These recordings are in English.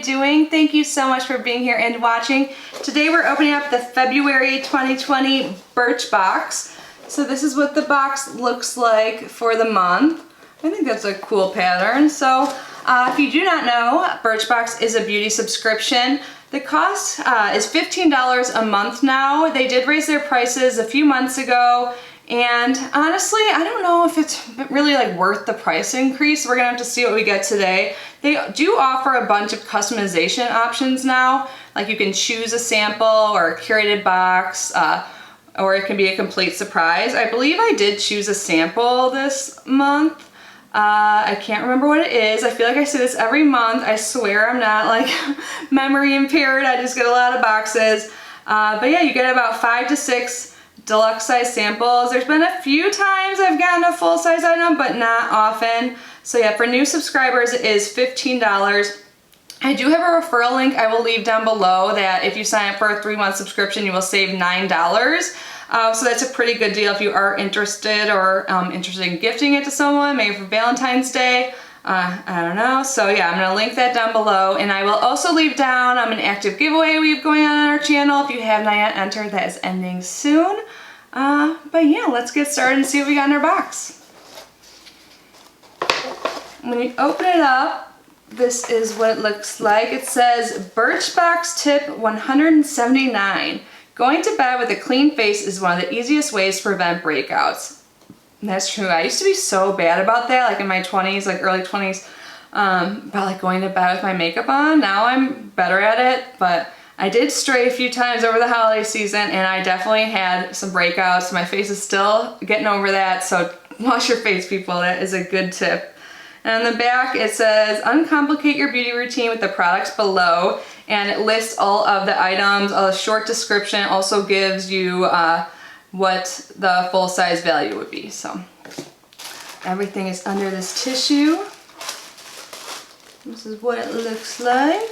doing? Thank you so much for being here and watching. Today we're opening up the February 2020 Birchbox. So this is what the box looks like for the month. I think that's a cool pattern. So if you do not know, Birchbox is a beauty subscription. The cost is $15 a month now. They did raise their prices a few months ago, and honestly, I don't know if it's really like worth the price increase. We're gonna have to see what we get today. They do offer a bunch of customization options now. Like you can choose a sample or a curated box, or it can be a complete surprise. I believe I did choose a sample this month. I can't remember what it is. I feel like I say this every month. I swear I'm not like memory impaired. I just get a lot of boxes. But yeah, you get about 5 to 6 deluxe size samples. There's been a few times I've gotten a full size item, but not often. So yeah, for new subscribers, it is $15. I do have a referral link I will leave down below that if you sign up for a 3-month subscription, you will save $9. So that's a pretty good deal if you are interested or interested in gifting it to someone, maybe for Valentine's Day. I don't know. So yeah, I'm gonna link that down below, and I will also leave down an active giveaway we have going on our channel. If you have not yet entered, that is ending soon. But yeah, let's get started and see what we got in our box. When you open it up, this is what it looks like. It says Birchbox tip 179. Going to bed with a clean face is one of the easiest ways to prevent breakouts. And that's true. I used to be so bad about that, like in my 20s, like early 20s, about like going to bed with my makeup on. Now I'm better at it, but I did stray a few times over the holiday season, and I definitely had some breakouts. My face is still getting over that, so wash your face, people. That is a good tip. And on the back it says, uncomplicate your beauty routine with the products below, and it lists all of the items. A short description also gives you what the full size value would be. So everything is under this tissue. This is what it looks like.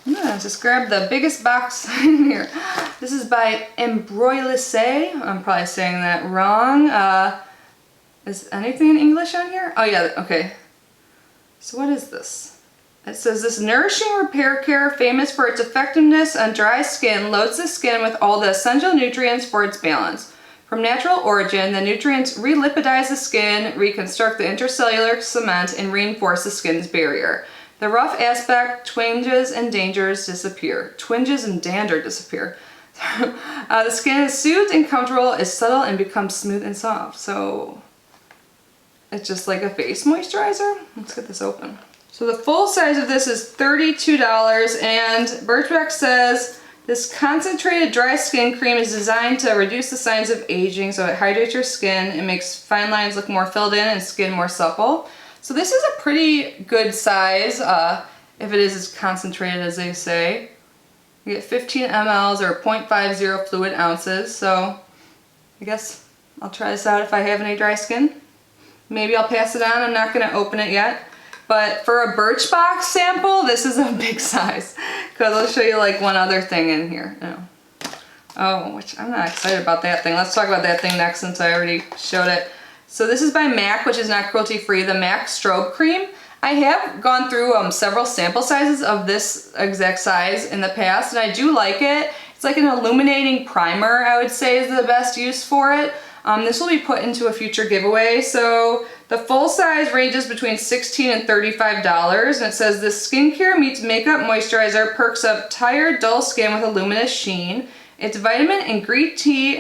Yeah, just grab the biggest box in here. This is by Embroilisse. I'm probably saying that wrong. Is anything in English on here? Oh yeah, okay. So what is this? It says this nourishing repair care, famous for its effectiveness on dry skin, loads the skin with all the essential nutrients for its balance. From natural origin, the nutrients relipidize the skin, reconstruct the intercellular cement, and reinforce the skin's barrier. The rough aspect, twinges and dangers disappear. Twinges and dander disappear. The skin is soothed and comfortable, is subtle, and becomes smooth and soft. So it's just like a face moisturizer. Let's get this open. So the full size of this is $32, and Birchbox says this concentrated dry skin cream is designed to reduce the signs of aging, so it hydrates your skin, it makes fine lines look more filled in and skin more supple. So this is a pretty good size, if it is as concentrated as they say. You get 15 mLs or 0.50 fluid ounces, so I guess I'll try this out if I have any dry skin. Maybe I'll pass it on. I'm not going to open it yet. But for a Birchbox sample, this is a big size. Because I'll show you like one other thing in here. Oh, which I'm not excited about that thing. Let's talk about that thing next since I already showed it. So this is by MAC, which is not cruelty free, the MAC Strobe Cream. I have gone through several sample sizes of this exact size in the past, and I do like it. It's like an illuminating primer, I would say, is the best use for it. This will be put into a future giveaway. So the full size ranges between $16 and $35, and it says this skincare meets makeup moisturizer perks up tired, dull skin with a luminous sheen. Its vitamin and green tea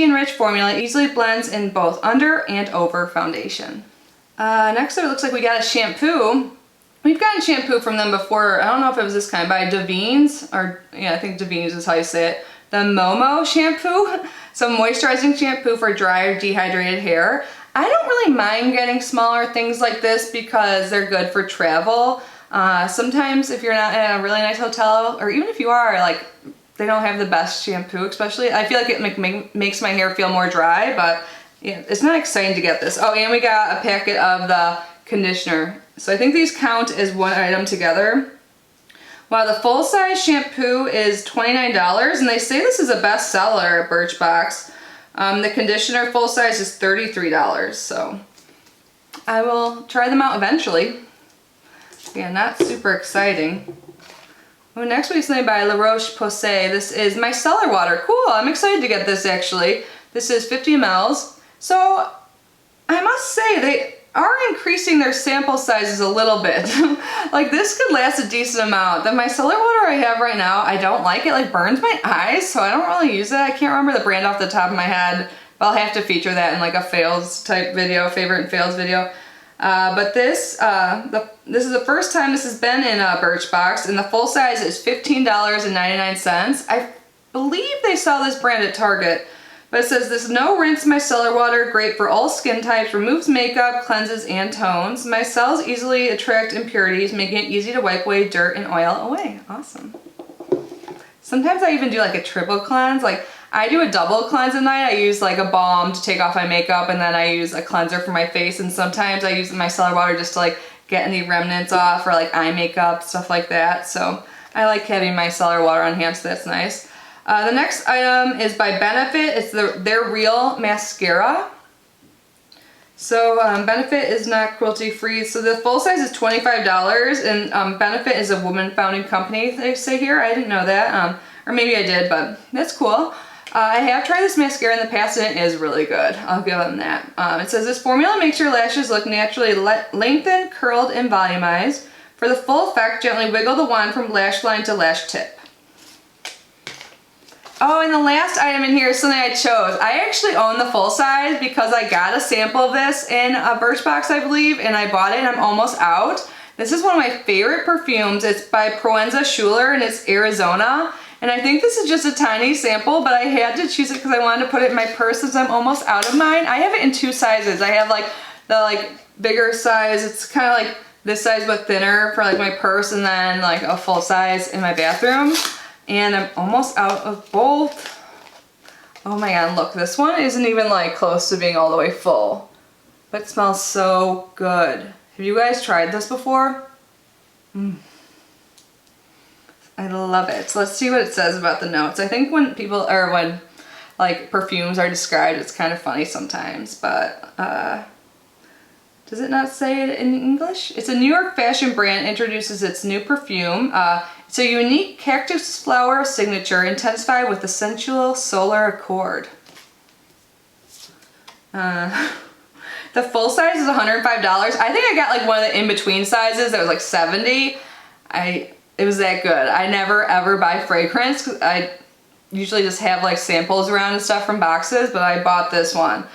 enriched formula easily blends in both under and over foundation. Next up, it looks like we got a shampoo. We've gotten shampoo from them before. I don't know if it was this kind, by Davines, or yeah, I think Davines is how you say it. The Momo shampoo. Some moisturizing shampoo for dry or dehydrated hair. I don't really mind getting smaller things like this because they're good for travel. Sometimes if you're not in a really nice hotel, or even if you are, like, they don't have the best shampoo, especially. I feel like it makes my hair feel more dry, but yeah, it's not exciting to get this. Oh, and we got a packet of the conditioner. So I think these count as one item together. Wow, the full-size shampoo is $29, and they say this is a bestseller at Birchbox. The conditioner full-size is $33, so I will try them out eventually. Yeah, not super exciting. Oh, next we have something by La Roche-Posay. This is Micellar water. Cool, I'm excited to get this actually. This is 50 mLs. So I must say they are increasing their sample sizes a little bit. Like this could last a decent amount. The micellar water I have right now, I don't like it. Like burns my eyes, so I don't really use it. I can't remember the brand off the top of my head, but I'll have to feature that in like a fails type video, favorite and fails video. But this is the first time this has been in a Birchbox, and the full size is $15.99. I believe they sell this brand at Target, but it says this no rinse micellar water, great for all skin types, removes makeup, cleanses, and tones. Micelles easily attract impurities, making it easy to wipe away dirt and oil away. Awesome. Sometimes I even do like a triple cleanse. Like I do a double cleanse at night. I use like a balm to take off my makeup, and then I use a cleanser for my face, and sometimes I use the micellar water just to like get any remnants off or like eye makeup, stuff like that. So I like having micellar water on hand, so that's nice. The next item is by Benefit. It's their Real Mascara. So Benefit is not cruelty free. So the full size is $25, and Benefit is a woman-founded company, they say here. I didn't know that, or maybe I did, but that's cool. I have tried this mascara in the past, and it is really good. I'll give them that. It says this formula makes your lashes look naturally lengthened, curled, and volumized. For the full effect, gently wiggle the wand from lash line to lash tip. Oh, and the last item in here is something I chose. I actually own the full size because I got a sample of this in a Birchbox, I believe, and I bought it and I'm almost out. This is one of my favorite perfumes. It's by Proenza Schuler and it's Arizona. And I think this is just a tiny sample, but I had to choose it because I wanted to put it in my purse since I'm almost out of mine. I have it in two sizes. I have like the bigger size. It's kind of like this size but thinner for like my purse, and then like a full size in my bathroom. And I'm almost out of both. Oh my god, look, this one isn't even like close to being all the way full. But it smells so good. Have you guys tried this before? I love it. So let's see what it says about the notes. I think when like perfumes are described, it's kind of funny sometimes, but does it not say it in English? It's a New York fashion brand introduces its new perfume. It's a unique cactus flower signature intensified with the sensual solar accord. The full size is $105. I think I got like one of the in-between sizes that was like $70. It was that good. I never ever buy fragrance because I usually just have like samples around and stuff from boxes, but I bought this one.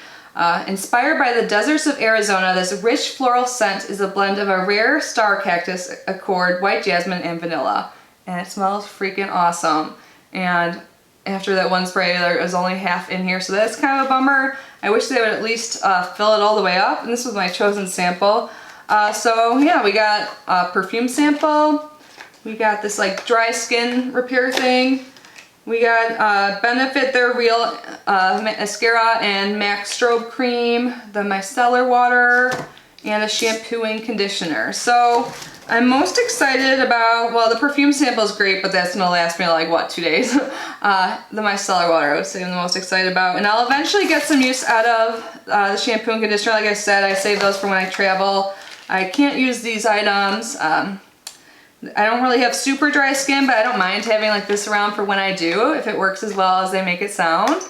Inspired by the deserts of Arizona, this rich floral scent is a blend of a rare star cactus accord, white jasmine, and vanilla. And it smells freaking awesome. And after that one spray, there was only half in here, so that's kind of a bummer. I wish they would at least fill it all the way up, and this was my chosen sample. So yeah, we got a perfume sample. We got this like dry skin repair thing. We got Benefit their Real Mascara and MAC Strobe Cream, the micellar water, and a shampoo and conditioner. So I'm most excited about, well, the perfume sample is great, but that's gonna last me like, what, 2 days? The micellar water I would say I'm the most excited about. And I'll eventually get some use out of the shampoo and conditioner. Like I said, I save those for when I travel. I can't use these items. I don't really have super dry skin, but I don't mind having like this around for when I do, if it works as well as they make it sound.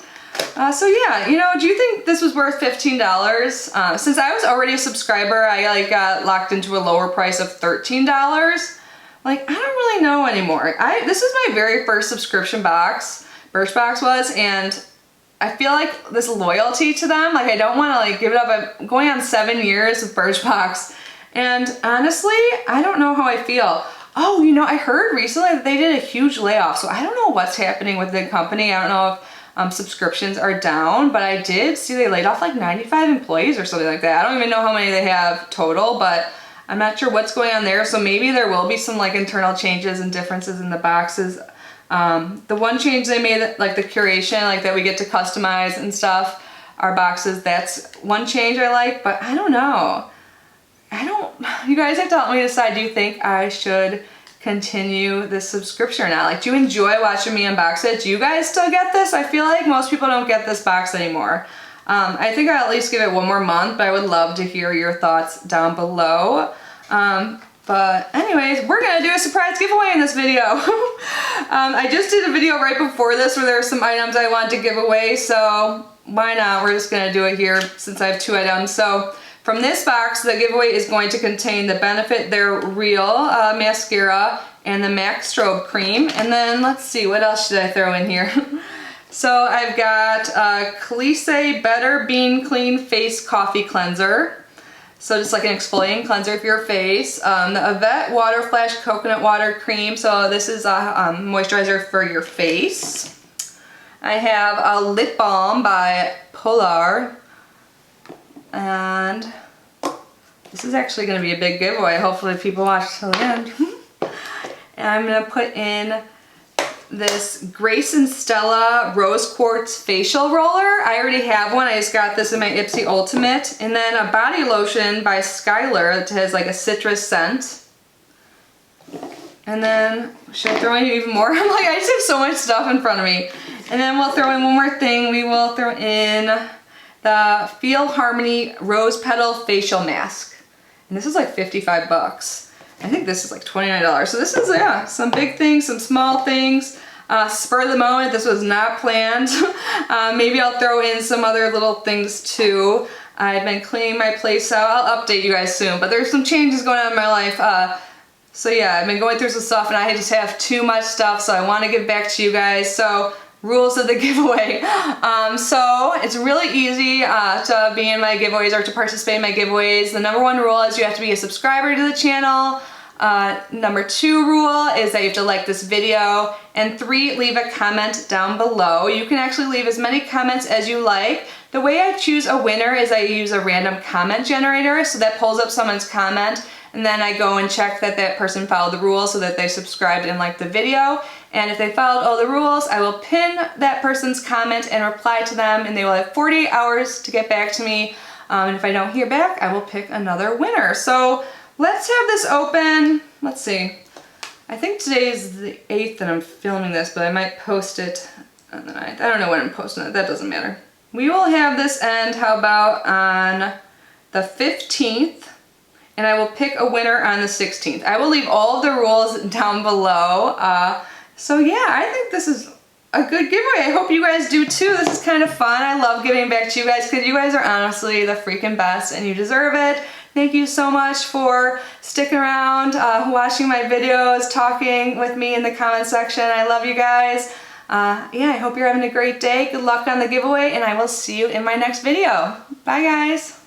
So yeah, you know, do you think this was worth $15? Since I was already a subscriber, I like got locked into a lower price of $13. Like, I don't really know anymore. This is my very first subscription box, Birchbox was, and I feel like this loyalty to them, like I don't want to like give it up. I'm going on 7 years with Birchbox, and honestly, I don't know how I feel. Oh, you know, I heard recently that they did a huge layoff, so I don't know what's happening with the company. I don't know if subscriptions are down, but I did see they laid off like 95 employees or something like that. I don't even know how many they have total, but I'm not sure what's going on there. So maybe there will be some like internal changes and differences in the boxes. The one change they made, like the curation, like that we get to customize and stuff, our boxes, that's one change I like, but I don't know. You guys have to help me decide, do you think I should continue this subscription or not? Like, do you enjoy watching me unbox it? Do you guys still get this? I feel like most people don't get this box anymore. I think I'll at least give it one more month, but I would love to hear your thoughts down below. But anyways, we're gonna do a surprise giveaway in this video. I just did a video right before this where there were some items I wanted to give away, so why not? We're just gonna do it here since I have 2 items. So from this box, the giveaway is going to contain the Benefit They're Real mascara and the MAC Strobe cream. And then let's see, what else should I throw in here? So I've got Khaleesi Better Bean Clean Face Coffee Cleanser. So just like an exfoliating cleanser for your face. The Yvette Water Flash Coconut Water Cream. So this is a moisturizer for your face. I have a lip balm by Polar. And this is actually going to be a big giveaway. Hopefully people watch till the end. And I'm going to put in this Grace and Stella Rose Quartz Facial Roller. I already have one. I just got this in my Ipsy Ultimate. And then a body lotion by Skylar that has like a citrus scent. And then, should I throw in even more? I'm like, I just have so much stuff in front of me. And then we'll throw in one more thing. We will throw in the Feel Harmony Rose Petal Facial Mask. And this is like 55 bucks. I think this is like $29. So this is, yeah, some big things, some small things. Spur of the moment, this was not planned. Maybe I'll throw in some other little things too. I've been cleaning my place out. I'll update you guys soon, but there's some changes going on in my life. So yeah, I've been going through some stuff and I just have too much stuff, so I want to give back to you guys. So rules of the giveaway. So it's really easy to be in my giveaways or to participate in my giveaways. The number 1 rule is you have to be a subscriber to the channel. Number 2 rule is that you have to like this video. And 3, leave a comment down below. You can actually leave as many comments as you like. The way I choose a winner is I use a random comment generator, so that pulls up someone's comment, and then I go and check that that person followed the rules so that they subscribed and liked the video. And if they followed all the rules, I will pin that person's comment and reply to them, and they will have 48 hours to get back to me. And if I don't hear back, I will pick another winner. So let's have this open. Let's see. I think today is the 8th that I'm filming this, but I might post it on the 9th. I don't know when I'm posting it. That doesn't matter. We will have this end, how about on the 15th, and I will pick a winner on the 16th. I will leave all of the rules down below. So yeah, I think this is a good giveaway. I hope you guys do too. This is kind of fun. I love giving back to you guys because you guys are honestly the freaking best and you deserve it. Thank you so much for sticking around, watching my videos, talking with me in the comment section. I love you guys. Yeah, I hope you're having a great day. Good luck on the giveaway, and I will see you in my next video. Bye, guys.